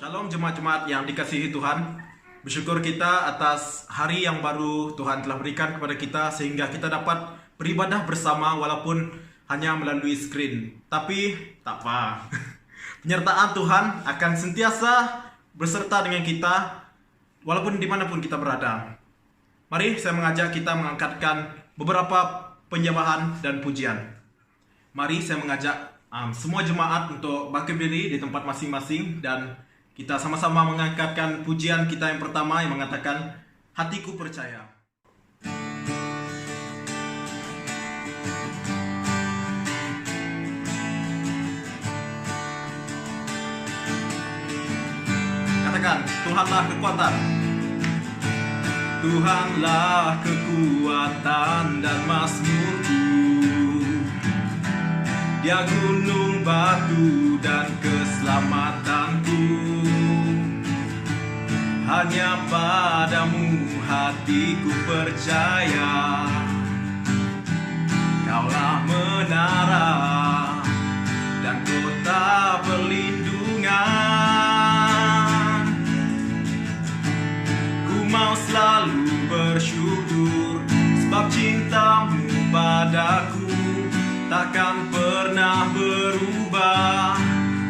Shalom jemaat-jemaat yang dikasihi Tuhan. Bersyukur kita atas hari yang baru Tuhan telah berikan kepada kita sehingga kita dapat beribadah bersama walaupun hanya melalui screen. Tapi tak apa. Penyertaan Tuhan akan sentiasa berserta dengan kita walaupun dimanapun kita berada. Mari saya mengajak kita mengangkatkan beberapa penyembahan dan pujian. Mari saya mengajak semua jemaat untuk bangkit berdiri di tempat masing-masing dan kita sama-sama mengangkatkan pujian kita yang pertama yang mengatakan hatiku percaya. Katakan, Tuhanlah kekuatan. Tuhanlah kekuatan dan mazmurku. Dia gunung batu dan keselamatanku. Hanya padamu hatiku percaya. Kaulah menara dan kota perlindungan. Ku mau selalu bersyukur sebab cintamu padaku takkan pernah berubah.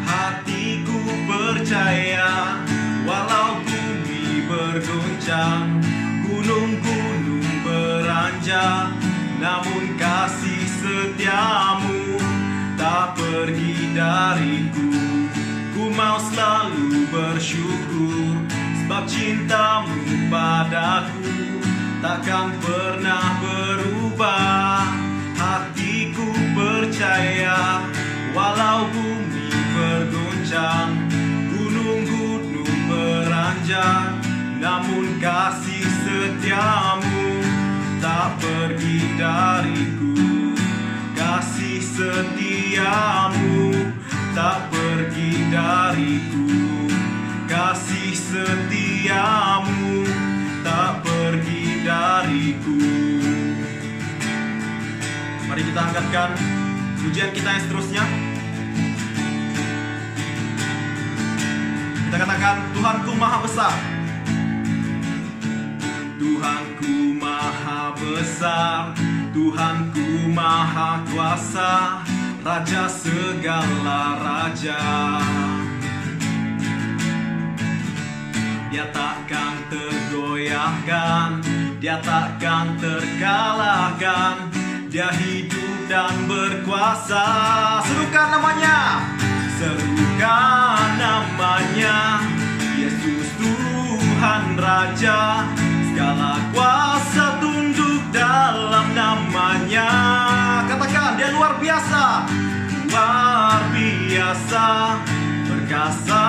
Hatiku percaya walau bumi bergoncang, gunung-gunung beranjak, namun kasih setiamu tak pergi dariku. Ku mau selalu bersyukur sebab cintamu padaku takkan pernah berubah. Hatiku percaya walau bumi bergoncang, gunung-gunung beranjak, namun kasih setiamu tak pergi dariku. Kasih setiamu tak pergi dariku. Kasih setiamu tak pergi dariku. Mari kita angkatkan pujian kita yang seterusnya. Kita katakan, Tuhanku maha besar. Tuhanku maha besar, Tuhanku maha kuasa, Raja segala raja. Dia takkan tergoyahkan, dia takkan terkalahkan. Dia hidup dan berkuasa. Serukan namanya, serukan namanya. Yesus Tuhan Raja, segala kuasa tunduk dalam namanya. Katakan, dia luar biasa. Luar biasa, perkasa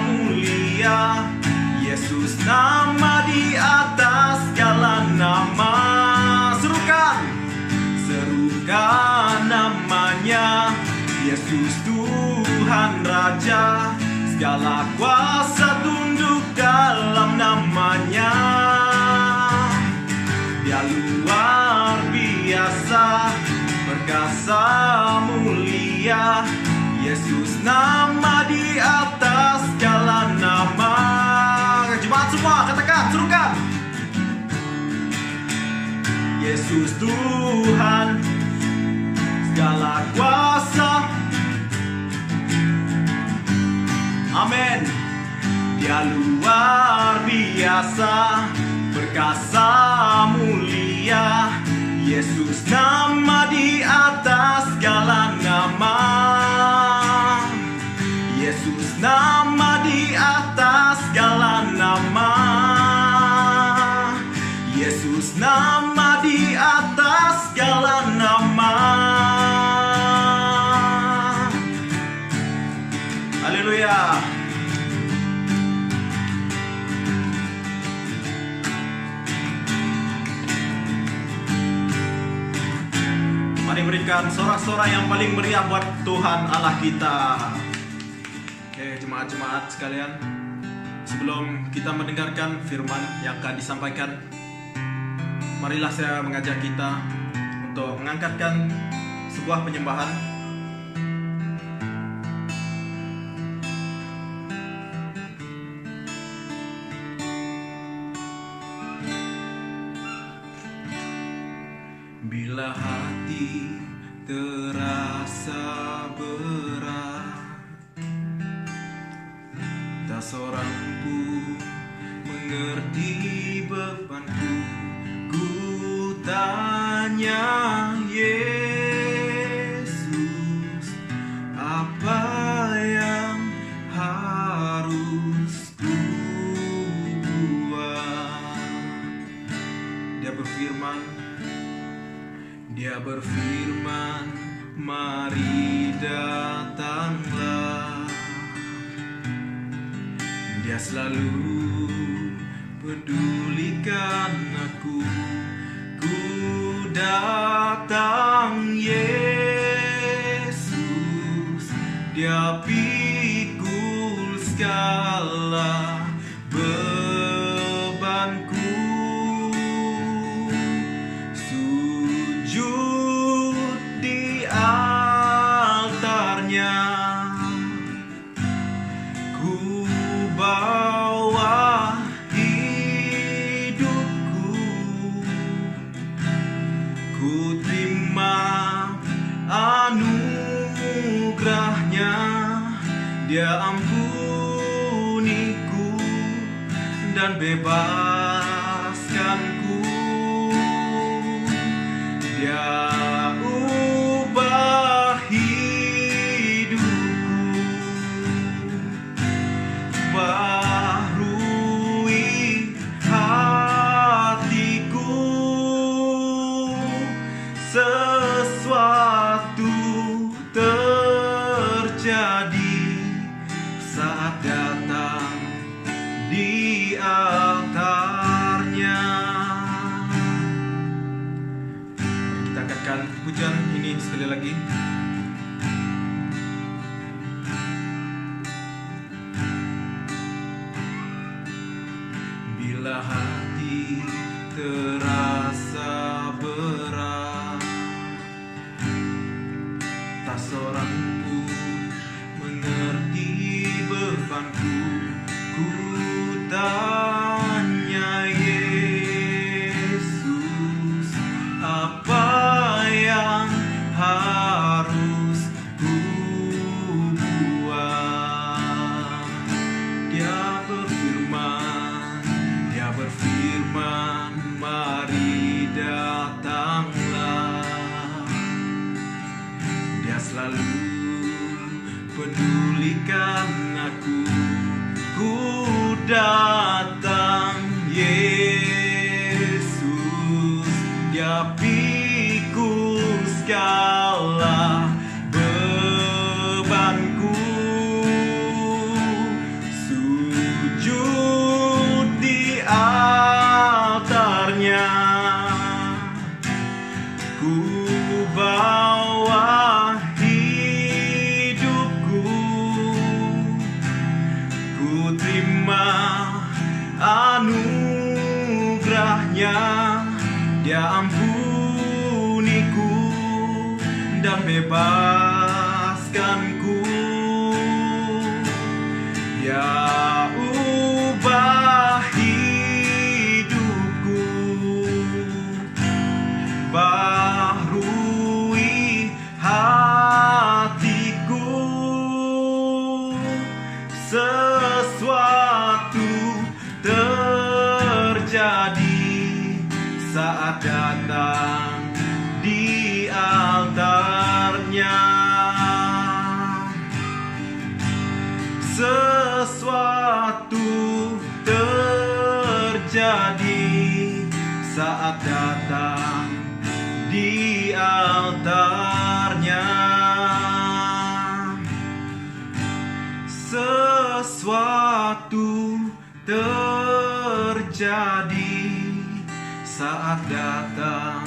mulia. Yesus nama di atas segala nama. Serukan, serukan namanya. Yesus Tuhan Raja, segala kuasa tunduk dalam namanya. Dia luar biasa, perkasa mulia. Yesus nama di atas segala nama. Jemaat semua katakan, serukan. Yesus Tuhan, segala kuasa. Amin. Dia luar biasa, perkasa mulia. Yesus nama di atas segala nama. Yesus nama di atas segala nama. Yesus nama di atas segala nama. Haleluya. Mari berikan sorak-sorai yang paling meriah buat Tuhan Allah kita. Oke, jemaat-jemaat sekalian, sebelum kita mendengarkan firman yang akan disampaikan, marilah saya mengajak kita untuk mengangkatkan sebuah penyembahan terasa berat, tak seorang pun mengerti bebanku. Ku tanya Yesus, apa yang harus ku buat? Dia berfirman, mari datanglah. Dia selalu pedulikan aku. Ku datang Yesus, Dia pikul segala bebanku. Sujud di altarnya, ku bawa hidupku. Ku terima anugerahnya, Dia ampuniku dan bebaskanku. Dia ubah hidupku, baharui hatiku. Sesuatu terjadi saat datang di altarnya. Mari kita angkatkan pujian ini sekali lagi. Bila hati terasa berat, tak seorang pun mengerti bebanku. Ku tanya Yesus, apa yang harus ku buat? Dia berfirman, mari datanglah. Dia selalu pedulikan aku. Ku datang Yesus, Dia pikul segala bebanku. Sujud di altarnya, ku bawa hidupku. Ku terima anugerahnya, Dia ampuniku dan bebaskanku. Dia ubah hidupku, baharui hatiku. Sesuatu terjadi saat datang di altarnya. Sesuatu terjadi saat datang di altarnya. Sesuatu terjadi saat datang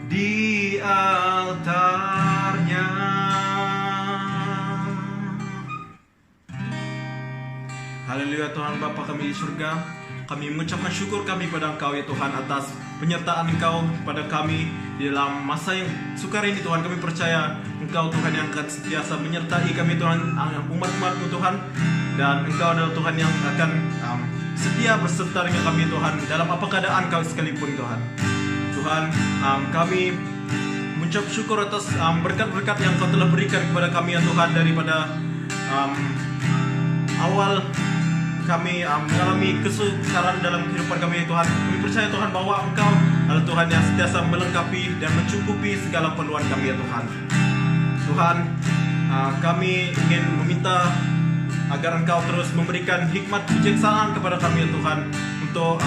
di altarnya. Haleluya Tuhan Bapa kami di surga, kami mengucapkan syukur kami pada Engkau ya Tuhan atas penyertaan Engkau pada kami di dalam masa yang sukar ini Tuhan. Kami percaya Engkau Tuhan yang akan sentiasa menyertai kami Tuhan, umat-umat-Mu Tuhan. Dan Engkau adalah Tuhan yang akan setia berserta dengan kami Tuhan dalam apa keadaan kau sekalipun Tuhan. Tuhan, kami mengucap syukur atas berkat-berkat yang Kau telah berikan kepada kami ya Tuhan, daripada awal kami mengalami kesukaran dalam kehidupan kami ya Tuhan. Kami percaya Tuhan bahwa Engkau adalah Tuhan yang sentiasa melengkapi dan mencukupi segala perluan kami ya Tuhan. Tuhan, kami ingin meminta agar Engkau terus memberikan hikmat kebijaksanaan kepada kami ya Tuhan, untuk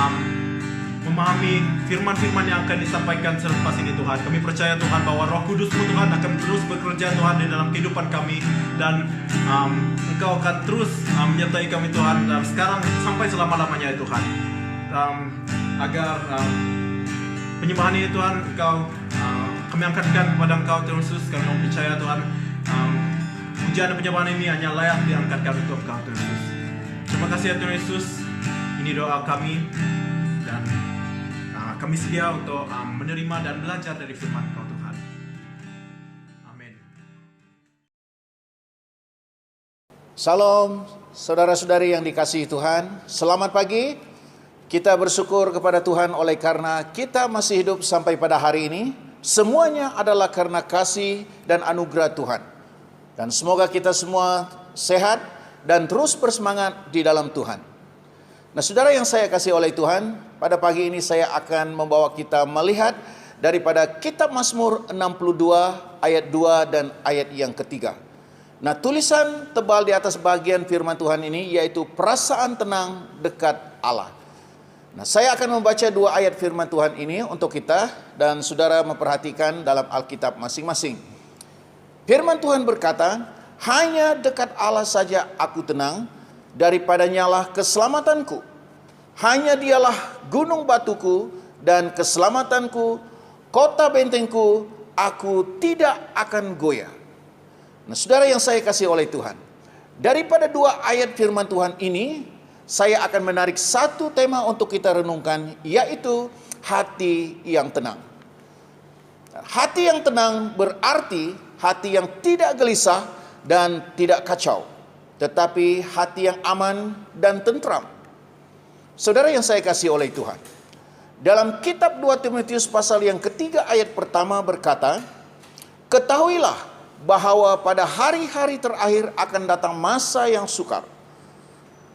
memahami firman-firman yang akan disampaikan selepas ini Tuhan. Kami percaya Tuhan bahwa Roh Kudus-Mu Tuhan akan terus bekerja Tuhan di dalam kehidupan kami, dan Engkau akan terus menyertai kami Tuhan, dan sekarang sampai selama-lamanya ya Tuhan. Agar penyembahan ini Tuhan kami angkatkan kepada Engkau Tuhan Yesus. Kami percaya Tuhan pujian dan penyembahan ini hanya layak diangkatkan untuk Engkau Tuhan Yesus. Terima kasih ya Tuhan Yesus. Ini doa kami, dan kami sedia untuk menerima dan belajar dari firman Kau Tuhan. Amin. Salam saudara-saudari yang dikasihi Tuhan. Selamat pagi. Kita bersyukur kepada Tuhan oleh karena kita masih hidup sampai pada hari ini. Semuanya adalah karena kasih dan anugerah Tuhan. Dan semoga kita semua sehat dan terus bersemangat di dalam Tuhan. Nah, saudara yang saya kasih oleh Tuhan, pada pagi ini saya akan membawa kita melihat daripada kitab Mazmur 62 ayat 2 dan ayat yang ketiga. Nah, tulisan tebal di atas bagian firman Tuhan ini yaitu perasaan tenang dekat Allah. Nah, saya akan membaca dua ayat firman Tuhan ini untuk kita, dan saudara memperhatikan dalam Alkitab masing-masing. Firman Tuhan berkata, hanya dekat Allah saja aku tenang, daripadanyalah keselamatanku. Hanya dialah gunung batuku dan keselamatanku, kota bentengku, aku tidak akan goyah. Nah, saudara yang saya kasih oleh Tuhan, daripada dua ayat firman Tuhan ini, saya akan menarik satu tema untuk kita renungkan, yaitu hati yang tenang. Hati yang tenang berarti hati yang tidak gelisah dan tidak kacau, tetapi hati yang aman dan tentram. Saudara yang saya kasih oleh Tuhan, dalam kitab 2 Timotius pasal yang ketiga ayat pertama berkata, ketahuilah bahwa pada hari-hari terakhir akan datang masa yang sukar.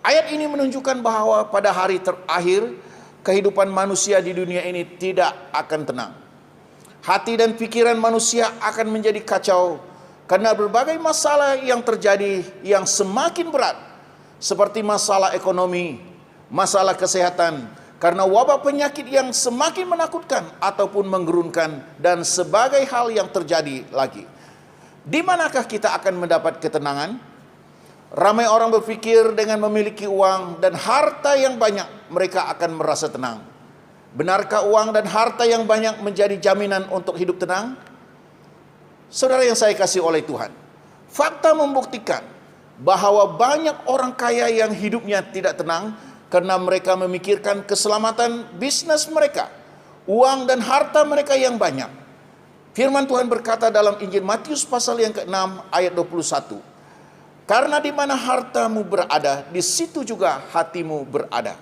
Ayat ini menunjukkan bahwa pada hari terakhir kehidupan manusia di dunia ini tidak akan tenang. Hati dan pikiran manusia akan menjadi kacau karena berbagai masalah yang terjadi yang semakin berat, seperti masalah ekonomi, masalah kesehatan, karena wabah penyakit yang semakin menakutkan ataupun menggerunkan, dan sebagai hal yang terjadi lagi. Di manakah kita akan mendapat ketenangan? Ramai orang berpikir dengan memiliki uang dan harta yang banyak mereka akan merasa tenang. Benarkah uang dan harta yang banyak menjadi jaminan untuk hidup tenang? Saudara yang saya kasih oleh Tuhan, fakta membuktikan bahwa banyak orang kaya yang hidupnya tidak tenang karena mereka memikirkan keselamatan bisnis mereka, uang dan harta mereka yang banyak. Firman Tuhan berkata dalam Injil Matius pasal yang ke-6 ayat 21, karena di mana hartamu berada, di situ juga hatimu berada.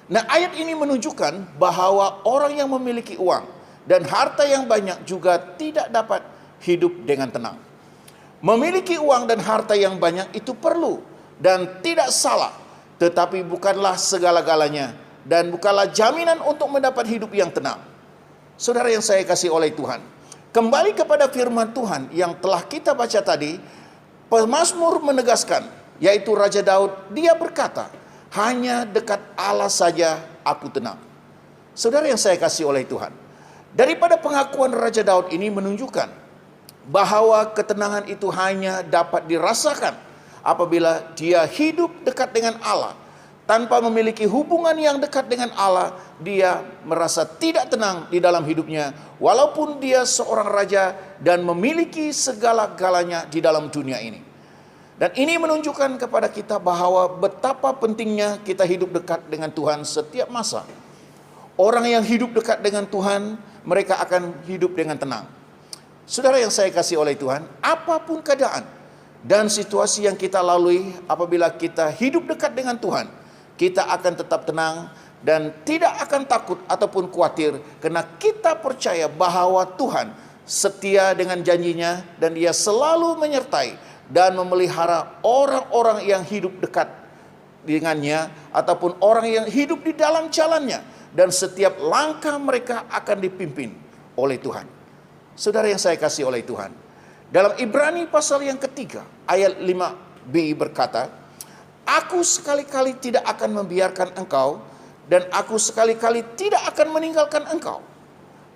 Nah, ayat ini menunjukkan bahwa orang yang memiliki uang dan harta yang banyak juga tidak dapat hidup dengan tenang. Memiliki uang dan harta yang banyak itu perlu dan tidak salah, tetapi bukanlah segala-galanya dan bukanlah jaminan untuk mendapat hidup yang tenang. Saudara yang saya kasih oleh Tuhan, kembali kepada firman Tuhan yang telah kita baca tadi, Pemazmur menegaskan, yaitu Raja Daud, dia berkata, hanya dekat Allah saja aku tenang. Saudara yang saya kasih oleh Tuhan, daripada pengakuan Raja Daud ini menunjukkan bahwa ketenangan itu hanya dapat dirasakan apabila dia hidup dekat dengan Allah. Tanpa memiliki hubungan yang dekat dengan Allah, dia merasa tidak tenang di dalam hidupnya, walaupun dia seorang raja dan memiliki segala-galanya di dalam dunia ini. Dan ini menunjukkan kepada kita bahwa betapa pentingnya kita hidup dekat dengan Tuhan setiap masa. Orang yang hidup dekat dengan Tuhan, mereka akan hidup dengan tenang. Saudara yang saya kasih oleh Tuhan, apapun keadaan dan situasi yang kita lalui, apabila kita hidup dekat dengan Tuhan, kita akan tetap tenang dan tidak akan takut ataupun khawatir, karena kita percaya bahwa Tuhan setia dengan janjinya, dan Dia selalu menyertai dan memelihara orang-orang yang hidup dekat dengannya ataupun orang yang hidup di dalam jalannya, dan setiap langkah mereka akan dipimpin oleh Tuhan. Saudara yang saya kasih oleh Tuhan, dalam Ibrani pasal yang ketiga ayat 5b berkata, "Aku sekali-kali tidak akan membiarkan engkau, dan aku sekali-kali tidak akan meninggalkan engkau."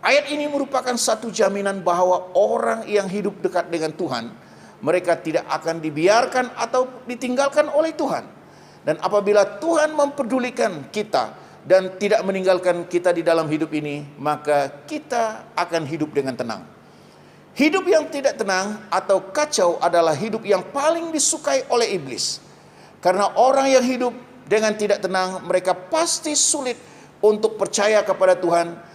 Ayat ini merupakan satu jaminan bahwa orang yang hidup dekat dengan Tuhan, mereka tidak akan dibiarkan atau ditinggalkan oleh Tuhan. Dan apabila Tuhan mempedulikan kita dan tidak meninggalkan kita di dalam hidup ini, maka kita akan hidup dengan tenang. Hidup yang tidak tenang atau kacau adalah hidup yang paling disukai oleh iblis. Karena orang yang hidup dengan tidak tenang, mereka pasti sulit untuk percaya kepada Tuhan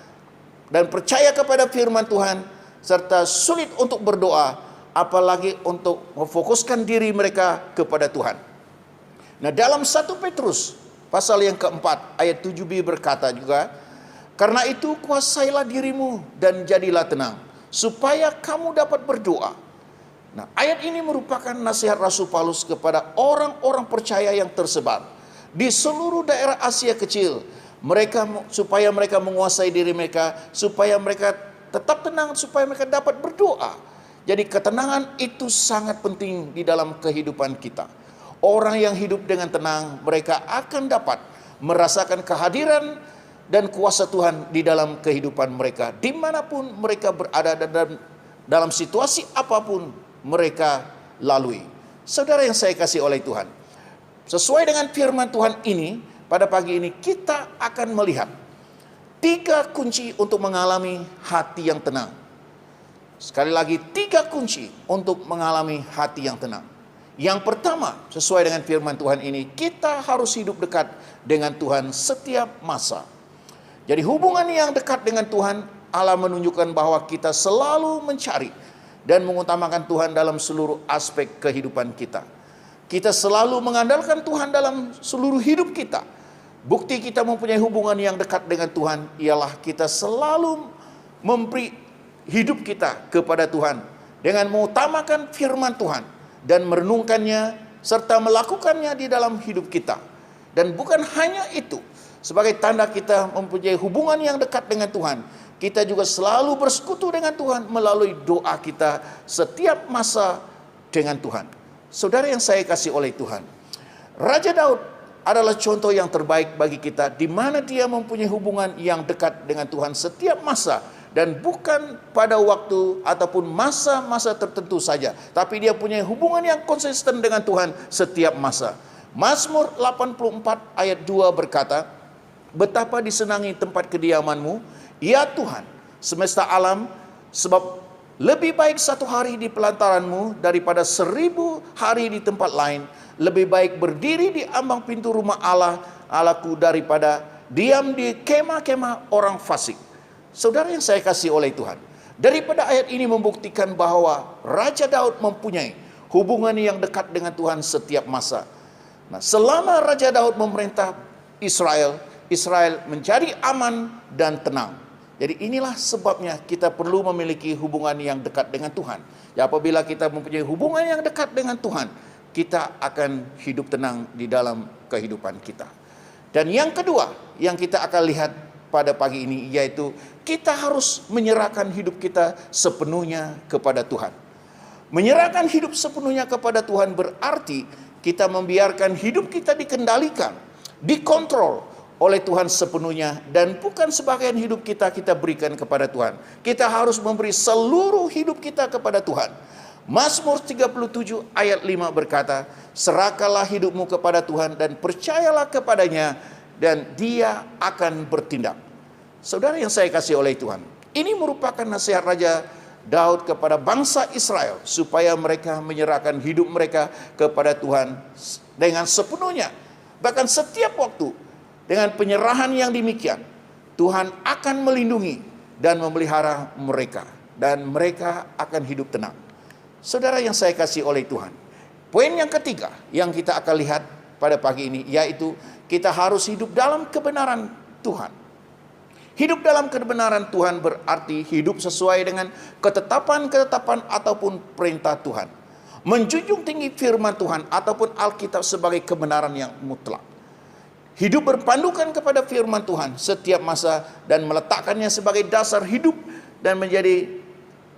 dan percaya kepada firman Tuhan, serta sulit untuk berdoa, apalagi untuk memfokuskan diri mereka kepada Tuhan. Nah, dalam 1 Petrus pasal yang keempat ayat 7b berkata juga, "Karena itu kuasailah dirimu dan jadilah tenang, supaya kamu dapat berdoa." Nah, ayat ini merupakan nasihat Rasul Paulus kepada orang-orang percaya yang tersebar di seluruh daerah Asia Kecil. Supaya mereka menguasai diri mereka, supaya mereka tetap tenang, supaya mereka dapat berdoa. Jadi ketenangan itu sangat penting di dalam kehidupan kita. Orang yang hidup dengan tenang, mereka akan dapat merasakan kehadiran dan kuasa Tuhan di dalam kehidupan mereka, dimanapun mereka berada dan dalam situasi apapun mereka lalui. Saudara yang saya kasih oleh Tuhan, sesuai dengan firman Tuhan ini, pada pagi ini kita akan melihat 3 kunci untuk mengalami hati yang tenang. Sekali lagi, 3 kunci untuk mengalami hati yang tenang. Yang pertama, sesuai dengan firman Tuhan ini, kita harus hidup dekat dengan Tuhan setiap masa. Jadi hubungan yang dekat dengan Tuhan, Allah menunjukkan bahwa kita selalu mencari dan mengutamakan Tuhan dalam seluruh aspek kehidupan kita. Kita selalu mengandalkan Tuhan dalam seluruh hidup kita. Bukti kita mempunyai hubungan yang dekat dengan Tuhan ialah kita selalu memberi hidup kita kepada Tuhan dengan mengutamakan firman Tuhan dan merenungkannya serta melakukannya di dalam hidup kita. Dan bukan hanya itu, sebagai tanda kita mempunyai hubungan yang dekat dengan Tuhan, kita juga selalu bersekutu dengan Tuhan melalui doa kita setiap masa dengan Tuhan. Saudara yang saya kasih oleh Tuhan, Raja Daud adalah contoh yang terbaik bagi kita, di mana dia mempunyai hubungan yang dekat dengan Tuhan setiap masa, dan bukan pada waktu ataupun masa-masa tertentu saja, tapi dia punya hubungan yang konsisten dengan Tuhan setiap masa. Mazmur 84 ayat 2 berkata, "Betapa disenangi tempat kediamanmu, ya Tuhan, semesta alam, sebab lebih baik 1 hari di pelantaranmu daripada 1000 hari di tempat lain. Lebih baik berdiri di ambang pintu rumah Allah, Allahku, daripada diam di kemah-kemah orang fasik." Saudara yang saya kasih oleh Tuhan, daripada ayat ini membuktikan bahwa Raja Daud mempunyai hubungan yang dekat dengan Tuhan setiap masa. Nah, selama Raja Daud memerintah Israel menjadi aman dan tenang. Jadi inilah sebabnya kita perlu memiliki hubungan yang dekat dengan Tuhan. Ya, apabila kita mempunyai hubungan yang dekat dengan Tuhan, kita akan hidup tenang di dalam kehidupan kita. Dan yang kedua yang kita akan lihat pada pagi ini, yaitu kita harus menyerahkan hidup kita sepenuhnya kepada Tuhan. Menyerahkan hidup sepenuhnya kepada Tuhan berarti kita membiarkan hidup kita dikendalikan, dikontrol oleh Tuhan sepenuhnya, dan bukan sebagian hidup kita berikan kepada Tuhan. Kita harus memberi seluruh hidup kita kepada Tuhan. Mazmur 37 ayat 5 berkata, "Serahkanlah hidupmu kepada Tuhan dan percayalah kepadanya, dan Dia akan bertindak." Saudara yang saya kasih oleh Tuhan, ini merupakan nasihat Raja Daud kepada bangsa Israel supaya mereka menyerahkan hidup mereka kepada Tuhan dengan sepenuhnya. Bahkan setiap waktu dengan penyerahan yang demikian, Tuhan akan melindungi dan memelihara mereka, dan mereka akan hidup tenang. Saudara yang saya kasih oleh Tuhan, poin yang ketiga yang kita akan lihat pada pagi ini, yaitu kita harus hidup dalam kebenaran Tuhan. Hidup dalam kebenaran Tuhan berarti hidup sesuai dengan ketetapan-ketetapan ataupun perintah Tuhan. Menjunjung tinggi firman Tuhan ataupun Alkitab sebagai kebenaran yang mutlak. Hidup berpandukan kepada firman Tuhan setiap masa dan meletakkannya sebagai dasar hidup dan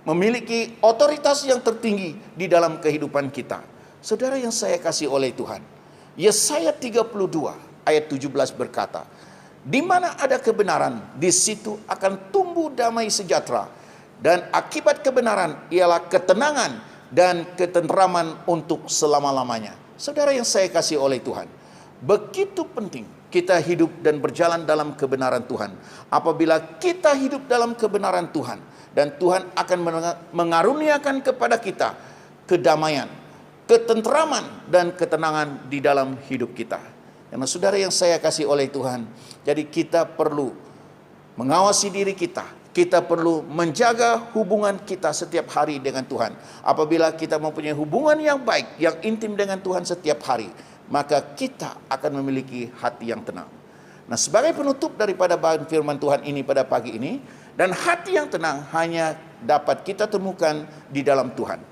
memiliki otoritas yang tertinggi di dalam kehidupan kita. Saudara yang saya kasih oleh Tuhan, Yesaya 32 ayat 17 berkata, di mana ada kebenaran, di situ akan tumbuh damai sejahtera, dan akibat kebenaran ialah ketenangan dan ketentraman untuk selama-lamanya. Saudara yang saya kasih oleh Tuhan, begitu penting kita hidup dan berjalan dalam kebenaran Tuhan. Apabila kita hidup dalam kebenaran Tuhan, dan Tuhan akan mengaruniakan kepada kita kedamaian, ketentraman, dan ketenangan di dalam hidup kita. Karena saudara yang saya kasih oleh Tuhan, jadi kita perlu mengawasi diri kita. Kita perlu menjaga hubungan kita setiap hari dengan Tuhan. Apabila kita mempunyai hubungan yang baik, yang intim dengan Tuhan setiap hari, maka kita akan memiliki hati yang tenang. Nah, sebagai penutup daripada bahan firman Tuhan ini pada pagi ini, dan hati yang tenang hanya dapat kita temukan di dalam Tuhan.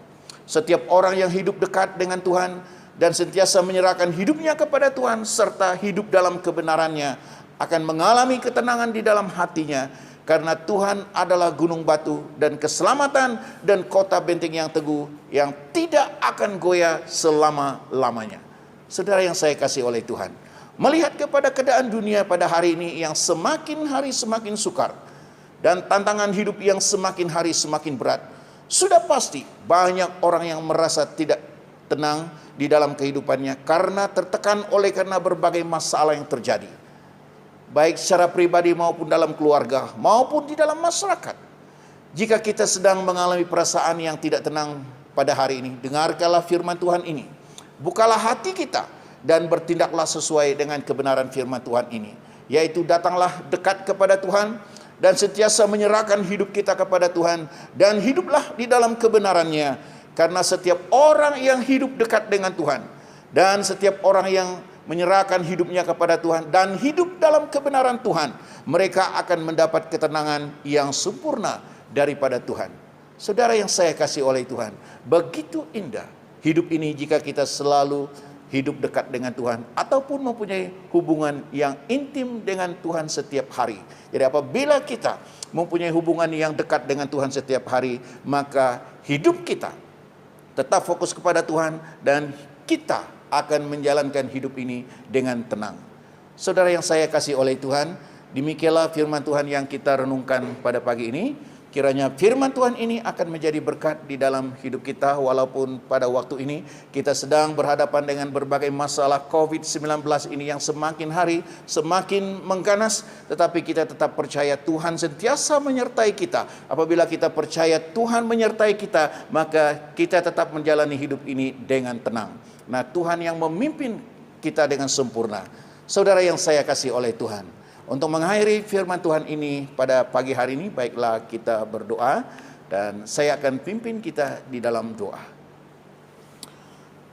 Setiap orang yang hidup dekat dengan Tuhan dan sentiasa menyerahkan hidupnya kepada Tuhan serta hidup dalam kebenarannya akan mengalami ketenangan di dalam hatinya, karena Tuhan adalah gunung batu dan keselamatan dan kota benteng yang teguh yang tidak akan goyah selama-lamanya. Saudara yang saya kasih oleh Tuhan, melihat kepada keadaan dunia pada hari ini yang semakin hari semakin sukar dan tantangan hidup yang semakin hari semakin berat, sudah pasti banyak orang yang merasa tidak tenang di dalam kehidupannya karena tertekan karena berbagai masalah yang terjadi, baik secara pribadi maupun dalam keluarga maupun di dalam masyarakat. Jika kita sedang mengalami perasaan yang tidak tenang pada hari ini, dengarkanlah firman Tuhan ini, bukalah hati kita dan bertindaklah sesuai dengan kebenaran firman Tuhan ini, yaitu datanglah dekat kepada Tuhan dan sentiasa menyerahkan hidup kita kepada Tuhan dan hiduplah di dalam kebenarannya. Karena setiap orang yang hidup dekat dengan Tuhan dan setiap orang yang menyerahkan hidupnya kepada Tuhan dan hidup dalam kebenaran Tuhan, mereka akan mendapat ketenangan yang sempurna daripada Tuhan. Saudara yang saya kasih oleh Tuhan, begitu indah hidup ini jika kita selalu hidup dekat dengan Tuhan ataupun mempunyai hubungan yang intim dengan Tuhan setiap hari. Jadi apabila kita mempunyai hubungan yang dekat dengan Tuhan setiap hari, maka hidup kita tetap fokus kepada Tuhan dan kita akan menjalankan hidup ini dengan tenang. Saudara yang saya kasih oleh Tuhan, demikianlah firman Tuhan yang kita renungkan pada pagi ini. Kiranya firman Tuhan ini akan menjadi berkat di dalam hidup kita, walaupun pada waktu ini kita sedang berhadapan dengan berbagai masalah COVID-19 ini yang semakin hari semakin mengganas, tetapi kita tetap percaya Tuhan sentiasa menyertai kita. Apabila kita percaya Tuhan menyertai kita, maka kita tetap menjalani hidup ini dengan tenang. Nah, Tuhan yang memimpin kita dengan sempurna. Saudara yang saya kasih oleh Tuhan, untuk mengakhiri firman Tuhan ini pada pagi hari ini, baiklah kita berdoa dan saya akan pimpin kita di dalam doa.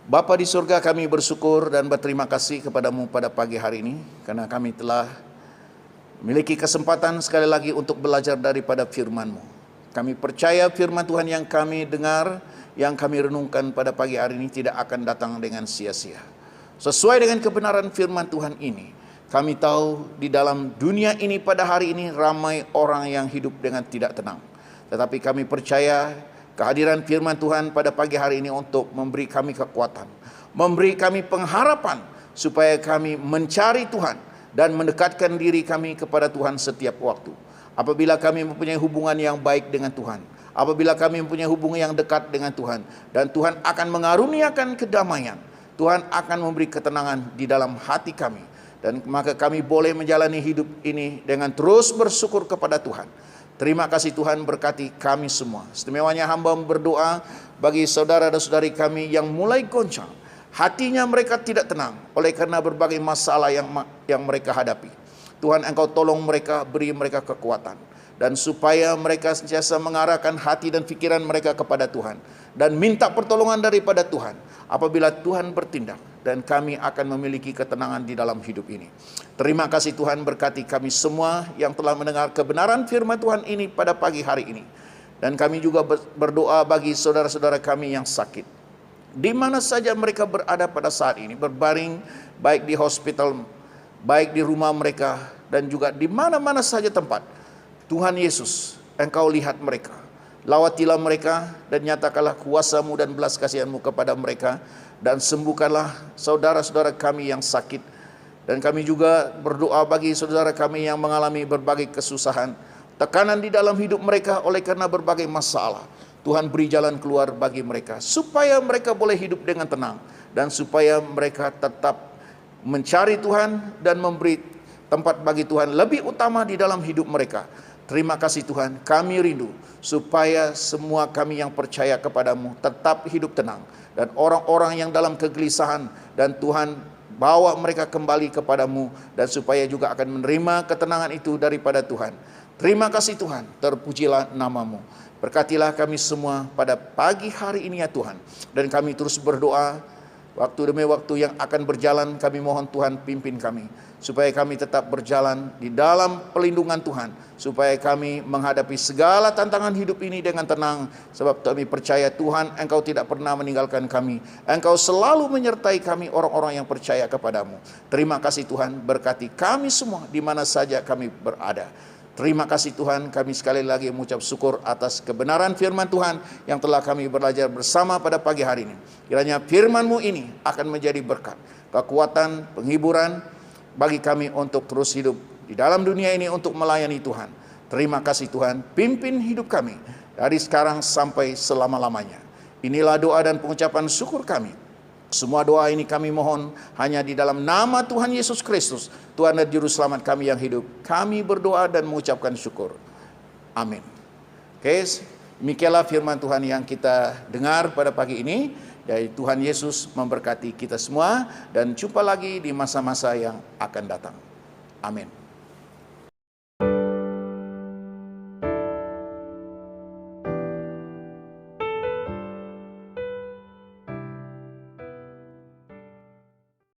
Bapa di surga, kami bersyukur dan berterima kasih kepadamu pada pagi hari ini, karena kami telah memiliki kesempatan sekali lagi untuk belajar daripada firman-Mu. Kami percaya firman Tuhan yang kami dengar, yang kami renungkan pada pagi hari ini tidak akan datang dengan sia-sia. Sesuai dengan kebenaran firman Tuhan ini, kami tahu di dalam dunia ini pada hari ini ramai orang yang hidup dengan tidak tenang. Tetapi kami percaya kehadiran firman Tuhan pada pagi hari ini untuk memberi kami kekuatan, memberi kami pengharapan supaya kami mencari Tuhan dan mendekatkan diri kami kepada Tuhan setiap waktu. Apabila kami mempunyai hubungan yang baik dengan Tuhan, apabila kami mempunyai hubungan yang dekat dengan Tuhan, dan Tuhan akan mengaruniakan kedamaian, Tuhan akan memberi ketenangan di dalam hati kami. Dan maka kami boleh menjalani hidup ini dengan terus bersyukur kepada Tuhan. Terima kasih Tuhan, berkati kami semua. Istimewanya hamba berdoa bagi saudara dan saudari kami yang mulai goncang. Hatinya mereka tidak tenang oleh karena berbagai masalah yang mereka hadapi. Tuhan, Engkau tolong mereka, beri mereka kekuatan. Dan supaya mereka sentiasa mengarahkan hati dan pikiran mereka kepada Tuhan. Dan minta pertolongan daripada Tuhan. Apabila Tuhan bertindak, dan kami akan memiliki ketenangan di dalam hidup ini. Terima kasih Tuhan, berkati kami semua yang telah mendengar kebenaran firman Tuhan ini pada pagi hari ini. Dan kami juga berdoa bagi saudara-saudara kami yang sakit, di mana saja mereka berada pada saat ini, berbaring baik di hospital, baik di rumah mereka, dan juga di mana-mana saja tempat. Tuhan Yesus, Engkau lihat mereka, lawatilah mereka dan nyatakanlah kuasa-Mu dan belas kasihan-Mu kepada mereka, dan sembuhkanlah saudara-saudara kami yang sakit. Dan kami juga berdoa bagi saudara kami yang mengalami berbagai kesusahan, tekanan di dalam hidup mereka oleh karena berbagai masalah. Tuhan beri jalan keluar bagi mereka, supaya mereka boleh hidup dengan tenang, dan supaya mereka tetap mencari Tuhan dan memberi tempat bagi Tuhan lebih utama di dalam hidup mereka. Terima kasih Tuhan, kami rindu supaya semua kami yang percaya kepadamu tetap hidup tenang, dan orang-orang yang dalam kegelisahan, dan Tuhan bawa mereka kembali kepadamu, dan supaya juga akan menerima ketenangan itu daripada Tuhan. Terima kasih Tuhan, terpujilah namamu. Berkatilah kami semua pada pagi hari ini ya Tuhan, dan kami terus berdoa waktu demi waktu yang akan berjalan. Kami mohon Tuhan pimpin kami, supaya kami tetap berjalan di dalam pelindungan Tuhan, supaya kami menghadapi segala tantangan hidup ini dengan tenang, sebab kami percaya Tuhan, Engkau tidak pernah meninggalkan kami. Engkau selalu menyertai kami, orang-orang yang percaya kepadamu. Terima kasih Tuhan, berkati kami semua di mana saja kami berada. Terima kasih Tuhan, kami sekali lagi mengucap syukur atas kebenaran firman Tuhan yang telah kami belajar bersama pada pagi hari ini. Kiranya firman-Mu ini akan menjadi berkat, kekuatan, penghiburan bagi kami untuk terus hidup di dalam dunia ini untuk melayani Tuhan. Terima kasih Tuhan, pimpin hidup kami dari sekarang sampai selama-lamanya. Inilah doa dan pengucapan syukur kami. Semua doa ini kami mohon hanya di dalam nama Tuhan Yesus Kristus, Tuhan dan Juru Selamat kami yang hidup. Kami berdoa dan mengucapkan syukur. Amin. Oke, demikianlah firman Tuhan yang kita dengar pada pagi ini. Dari Tuhan Yesus memberkati kita semua, dan jumpa lagi di masa-masa yang akan datang. Amin.